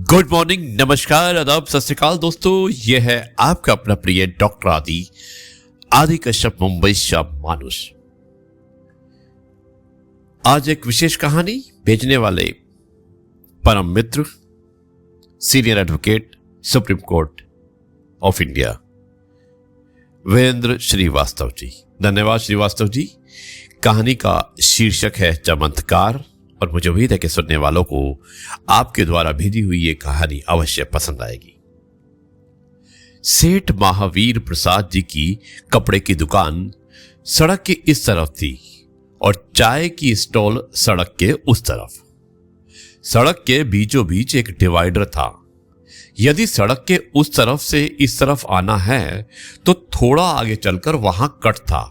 Good morning, नमस्कार, आदाब, सत श्री अकाल दोस्तों। यह है आपका अपना प्रिय डॉक्टर आदि कश्यप, मुंबई शा मानुष। आज एक विशेष कहानी भेजने वाले परम मित्र, senior advocate, supreme court of India, Virendra Srivastava ji. धन्यवाद श्रीवास्तव जी। कहानी का शीर्षक है चमत्कार, और मुझे उम्मीद है कि सुनने वालों को आपके द्वारा भेजी हुई ये कहानी अवश्य पसंद आएगी। सेठ महावीर प्रसाद जी की कपड़े की दुकान सड़क के इस तरफ थी और चाय की स्टॉल सड़क के उस तरफ। सड़क के बीचों बीच एक डिवाइडर था। यदि सड़क के उस तरफ से इस तरफ आना है तो थोड़ा आगे चलकर वहां कट था,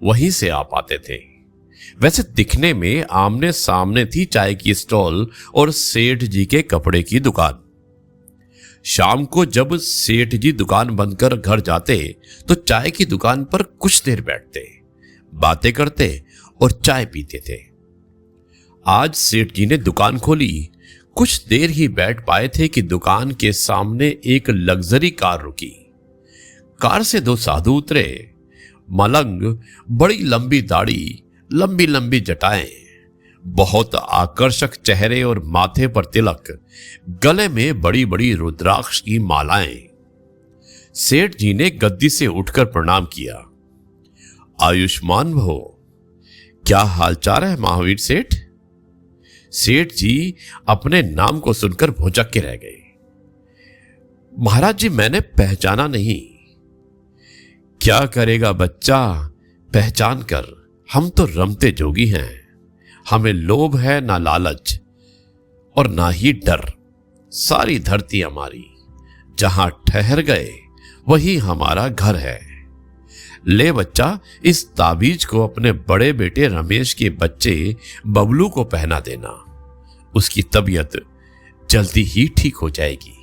वहीं से आप आते थे। वैसे दिखने में आमने सामने थी चाय की स्टॉल और सेठ जी के कपड़े की दुकान। शाम को जब सेठ जी दुकान बंद कर घर जाते तो चाय की दुकान पर कुछ देर बैठते, बातें करते और चाय पीते थे। आज सेठ जी ने दुकान खोली। कुछ देर ही बैठ पाए थे कि दुकान के सामने एक लग्जरी कार रुकी। कार से दो साधु उतरे। मलंग, बड़ी लंबी दाढ़ी, लंबी लंबी जटाएं, बहुत आकर्षक चेहरे और माथे पर तिलक, गले में बड़ी बड़ी रुद्राक्ष की मालाएं। सेठ जी ने गद्दी से उठकर प्रणाम किया। आयुष्मान भव। क्या हालचाल है महावीर सेठ? सेठ जी अपने नाम को सुनकर भौचक्के के रह गए। महाराज जी, मैंने पहचाना नहीं। क्या करेगा बच्चा, पहचान कर। हम तो रमते जोगी हैं। हमें लोभ है ना लालच और ना ही डर। सारी धरती हमारी, जहां ठहर गए वही हमारा घर है। ले बच्चा, इस ताबीज को अपने बड़े बेटे रमेश के बच्चे बबलू को पहना देना। उसकी तबीयत जल्दी ही ठीक हो जाएगी।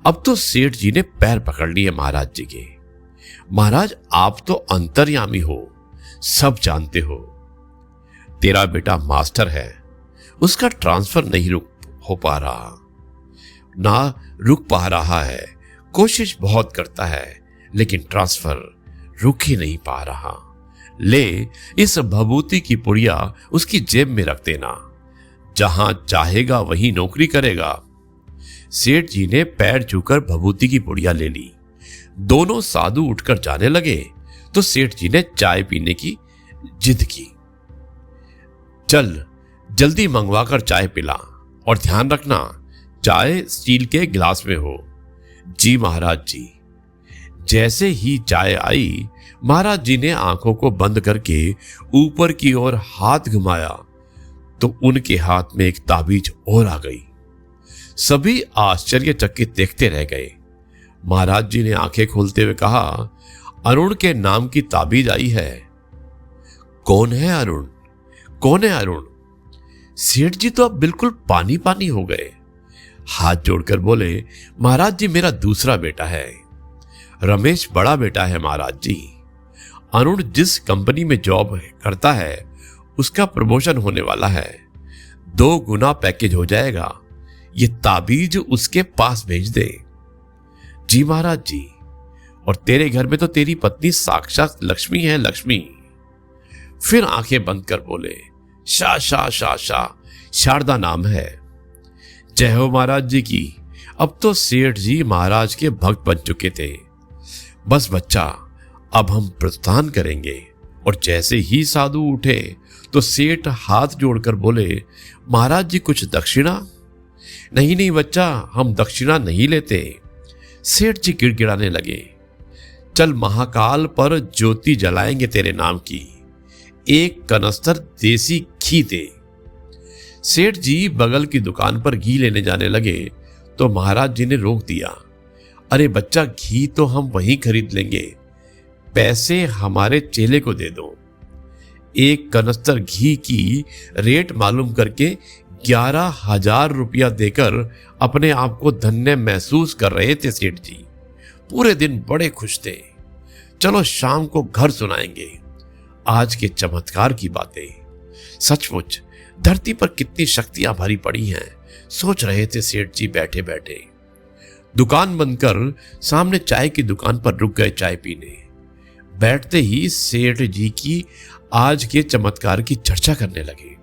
अब तो सेठ जी ने पैर पकड़ लिए महाराज जी के। महाराज, आप तो अंतर्यामी हो, सब जानते हो। तेरा बेटा मास्टर है, उसका ट्रांसफर नहीं हो पा रहा, ना रुक पा रहा है। कोशिश बहुत करता है लेकिन ट्रांसफर रुक ही नहीं पा रहा। ले, इस भभूति की पुड़िया उसकी जेब में रख देना। जहां चाहेगा वहीं नौकरी करेगा। सेठ जी ने पैर छूकर भभूति की पुड़िया ले ली। दोनों साधु उठकर जाने लगे तो सेठ जी ने चाय पीने की जिद की। चल, जल्दी मंगवाकर चाय पिला, और ध्यान रखना चाय स्टील के गिलास में हो। जी महाराज जी। जैसे ही चाय आई, महाराज जी ने आंखों को बंद करके ऊपर की ओर हाथ घुमाया तो उनके हाथ में एक ताबीज और आ गई। सभी आश्चर्यचकित देखते रह गए। महाराज जी ने आंखें खोलते हुए कहा, अरुण के नाम की ताबीज आई है। कौन है अरुण? कौन है अरुण? सेठ जी तो अब बिल्कुल पानी पानी हो गए। हाथ जोड़कर बोले, महाराज जी, मेरा दूसरा बेटा है। रमेश बड़ा बेटा है महाराज जी। अरुण जिस कंपनी में जॉब करता है उसका प्रमोशन होने वाला है। 2 गुना पैकेज हो जाएगा। ये ताबीज उसके पास भेज दे। जी महाराज जी। और तेरे घर में तो तेरी पत्नी साक्षात लक्ष्मी है, लक्ष्मी। फिर आंखें बंद कर बोले, शाह शाह शाह शाह, शारदा नाम है। जय हो महाराज जी की। अब तो सेठ जी महाराज के भक्त बन चुके थे। बस बच्चा, अब हम प्रस्थान करेंगे। और जैसे ही साधु उठे तो सेठ हाथ जोड़कर बोले, महाराज जी, कुछ दक्षिणा? नहीं नहीं बच्चा, हम दक्षिणा नहीं लेते। सेठ जी गिड़गिड़ाने लगे। चल, महाकाल पर ज्योति जलाएंगे तेरे नाम की। 1 कनस्तर देसी घी दे। सेठ जी बगल की दुकान पर घी लेने जाने लगे तो महाराज जी ने रोक दिया। अरे बच्चा, घी तो हम वहीं खरीद लेंगे, पैसे हमारे चेले को दे दो। 1 कनस्तर घी की रेट मालूम करके 11,000 रुपया देकर अपने आप को धन्य महसूस कर रहे थे सेठ जी। पूरे दिन बड़े खुश थे। चलो शाम को घर सुनाएंगे आज के चमत्कार की बातें। सचमुच धरती पर कितनी शक्तियां भरी पड़ी हैं, सोच रहे थे सेठ जी बैठे बैठे। दुकान बंद कर सामने चाय की दुकान पर रुक गए चाय पीने। बैठते ही सेठ जी की आज के चमत्कार की चर्चा करने लगे।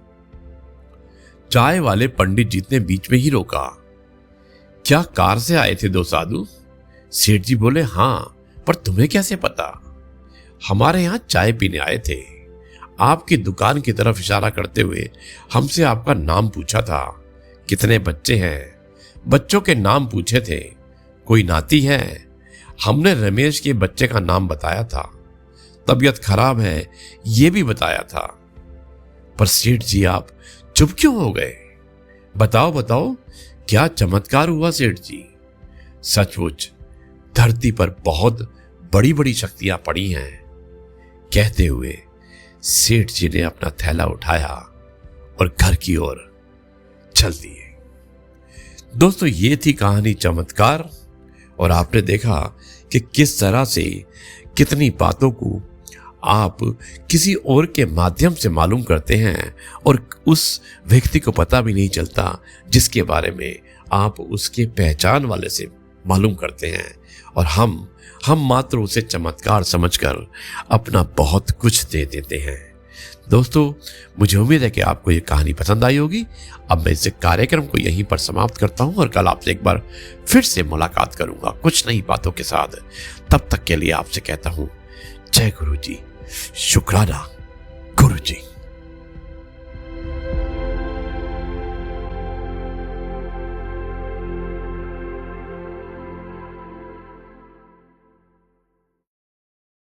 चाय वाले पंडित जी ने बीच में ही रोका। क्या कार से आए थे दो साधु? सेठ जी बोले, हाँ, पर तुम्हें कैसे पता? हमारे यहां चाय पीने आए थे। आपकी दुकान की तरफ इशारा करते हुए हमसे आपका नाम पूछा था। कितने बच्चे हैं? बच्चों के नाम पूछे थे। कोई नाती है? हमने रमेश के बच्चे का नाम बताया था। तबीयत खराब है ये भी बताया था। पर सेठ जी आप चुप क्यों हो गए? बताओ बताओ, क्या चमत्कार हुआ सेठ जी? सचमुच धरती पर बहुत बड़ी बड़ी शक्तियां पड़ी हैं। कहते हुए सेठ जी ने अपना थैला उठाया और घर की ओर चल दिए। दोस्तों, ये थी कहानी चमत्कार, और आपने देखा कि किस तरह से कितनी बातों को आप किसी और के माध्यम से मालूम करते हैं और उस व्यक्ति को पता भी नहीं चलता जिसके बारे में आप उसके पहचान वाले से मालूम करते हैं, और हम मात्र उसे चमत्कार समझकर अपना बहुत कुछ दे देते हैं। दोस्तों, मुझे उम्मीद है कि आपको ये कहानी पसंद आई होगी। अब मैं इस कार्यक्रम को यहीं पर समाप्त करता हूं और कल आपसे एक बार फिर से मुलाकात करूंगा कुछ नई बातों के साथ। तब तक के लिए आपसे कहता हूं, जय गुरु जी, शुक्राना गुरु जी।